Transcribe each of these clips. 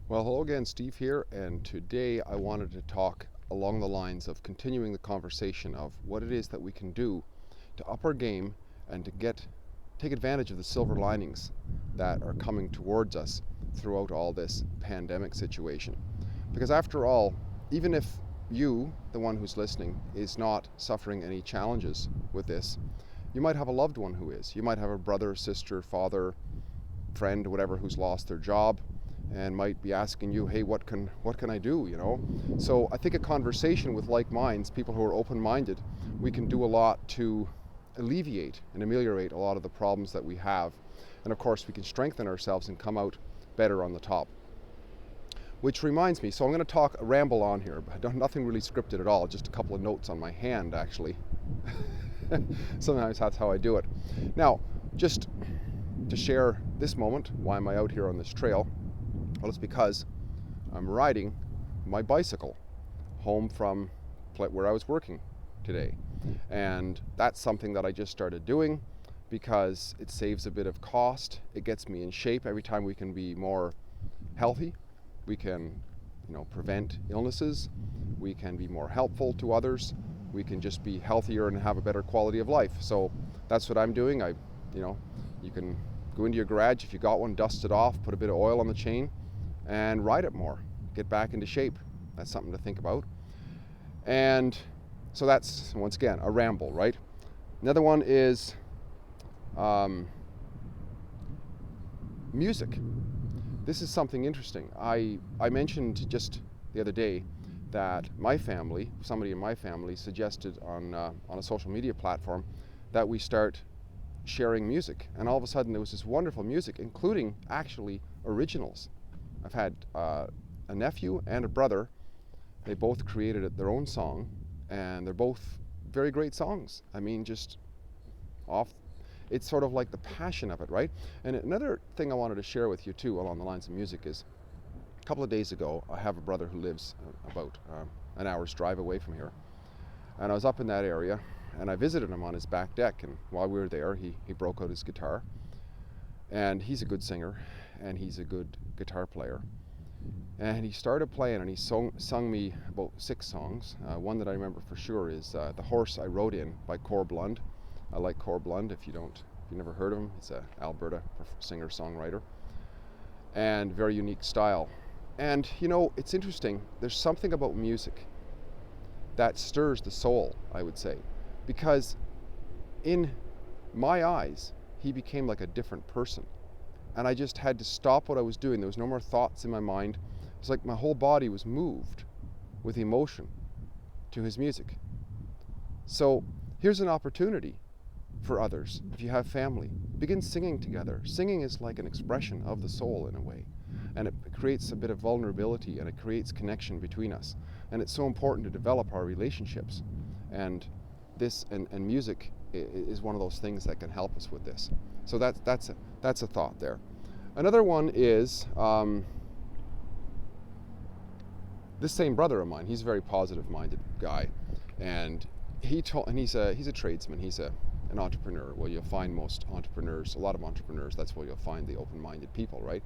Well, hello again, Steve here, and today I wanted to talk along the lines of continuing the conversation of what it is that we can do to up our game and to take advantage of the silver linings that are coming towards us throughout all this pandemic situation. Because after all, even if you, the one who's listening, is not suffering any challenges with this, you might have a loved one who is. You might have a brother, sister, father, friend, whatever, who's lost their job and might be asking you, hey, what can I do, So I think a conversation with like minds, people who are open-minded, we can do a lot to alleviate and ameliorate a lot of the problems that we have. And of course, we can strengthen ourselves and come out better on the top. Which reminds me, so I'm going to ramble on here, but nothing really scripted at all, just a couple of notes on my hand, actually. Sometimes that's how I do it. Now, just to share this moment, why am I out here on this trail? Well, it's because I'm riding my bicycle home from where I was working today. And that's something that I just started doing because it saves a bit of cost. It gets me in shape. Every time we can be more healthy, we can, prevent illnesses. We can be more helpful to others. We can just be healthier and have a better quality of life. So that's what I'm doing. You can go into your garage if you got one, dust it off, put a bit of oil on the chain, and ride it more. Get back into shape. That's something to think about. And so that's, once again, a ramble, right? Another one is music. This is something interesting. I mentioned just the other day that somebody in my family suggested on a social media platform that we start sharing music. And all of a sudden there was this wonderful music, including actually originals. I've had a nephew and a brother. They both created their own song, and they're both very great songs. I mean, it's sort of like the passion of it, right? And another thing I wanted to share with you too along the lines of music is a couple of days ago, I have a brother who lives about an hour's drive away from here. And I was up in that area, and I visited him on his back deck, and while we were there, he broke out his guitar. And he's a good singer, and he's a good guitar player. And he started playing, and he sung me about 6 songs. One that I remember for sure is The Horse I Rode In by Cor Blund. I like Cor Blund. If you've never heard of him, he's an Alberta singer-songwriter. And very unique style. And, it's interesting. There's something about music that stirs the soul, I would say. Because in my eyes, he became like a different person. And I just had to stop what I was doing. There was no more thoughts in my mind. It's like my whole body was moved with emotion to his music. So here's an opportunity for others. If you have family, begin singing together. Singing is like an expression of the soul in a way. And it creates a bit of vulnerability, and it creates connection between us. And it's so important to develop our relationships. And music is one of those things that can help us with this. So that's a thought there. Another one is this same brother of mine. He's a very positive-minded guy, and he's a tradesman. He's an entrepreneur. Well, you'll find most entrepreneurs, a lot of entrepreneurs, that's where you'll find the open-minded people, right?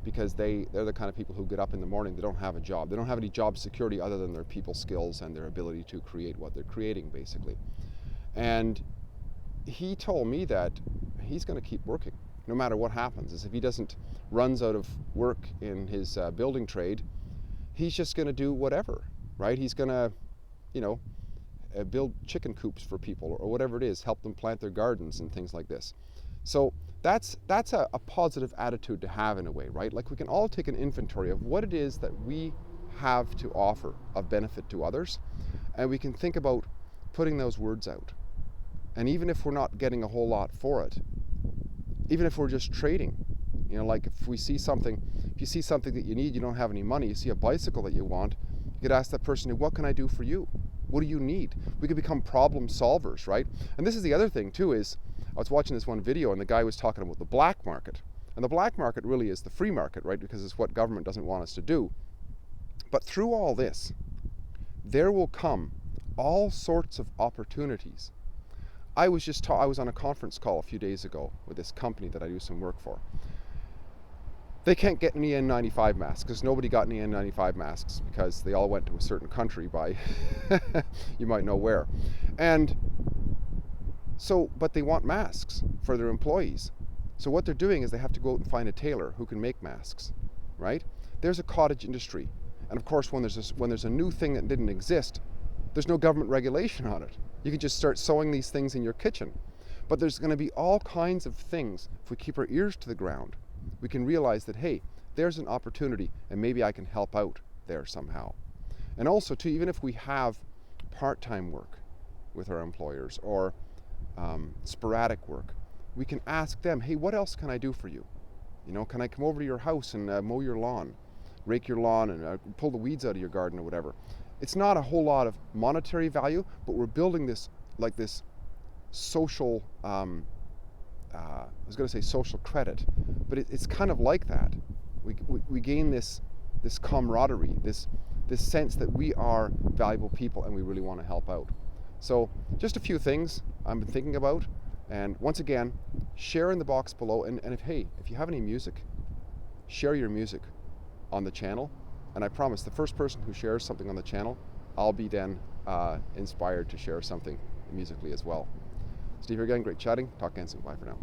Because they're the kind of people who get up in the morning, they don't have a job. They don't have any job security other than their people skills and their ability to create what they're creating, basically. And he told me that he's going to keep working no matter what happens. As if he runs out of work in his building trade, he's just going to do whatever, right? He's going to, build chicken coops for people or whatever it is, help them plant their gardens and things like this. So that's a positive attitude to have in a way, right? Like we can all take an inventory of what it is that we have to offer of benefit to others, and we can think about putting those words out. And even if we're not getting a whole lot for it, even if we're just trading, like if you see something that you need, you don't have any money, you see a bicycle that you want, you could ask that person, what can I do for you? What do you need? We could become problem solvers, right? And this is the other thing too, is I was watching this one video and the guy was talking about the black market. And the black market really is the free market, right? Because it's what government doesn't want us to do. But through all this, there will come all sorts of opportunities. I was on a conference call a few days ago with this company that I do some work for. They can't get any N95 masks because nobody got any N95 masks because they all went to a certain country by you might know where. And so, but they want masks for their employees. So what they're doing is they have to go out and find a tailor who can make masks, right? There's a cottage industry. And of course, when there's a new thing that didn't exist, there's no government regulation on it. You can just start sewing these things in your kitchen. But there's going to be all kinds of things. If we keep our ears to the ground, we can realize that, hey, there's an opportunity and maybe I can help out there somehow. And also too, even if we have part-time work with our employers or sporadic work, we can ask them, hey, what else can I do for you? You know, can I come over to your house and mow your lawn, rake your lawn and pull the weeds out of your garden or whatever? It's not a whole lot of monetary value, but we're building this like this social, I was going to say social credit, but it's kind of like that. We gain this camaraderie, this sense that we are valuable people and we really want to help out. So just a few things I've been thinking about. And once again, share in the box below. And if you have any music, share your music on the channel. And I promise the first person who shares something on the channel, I'll be then inspired to share something musically as well. Steve here again, great chatting. Talk again soon. Bye for now.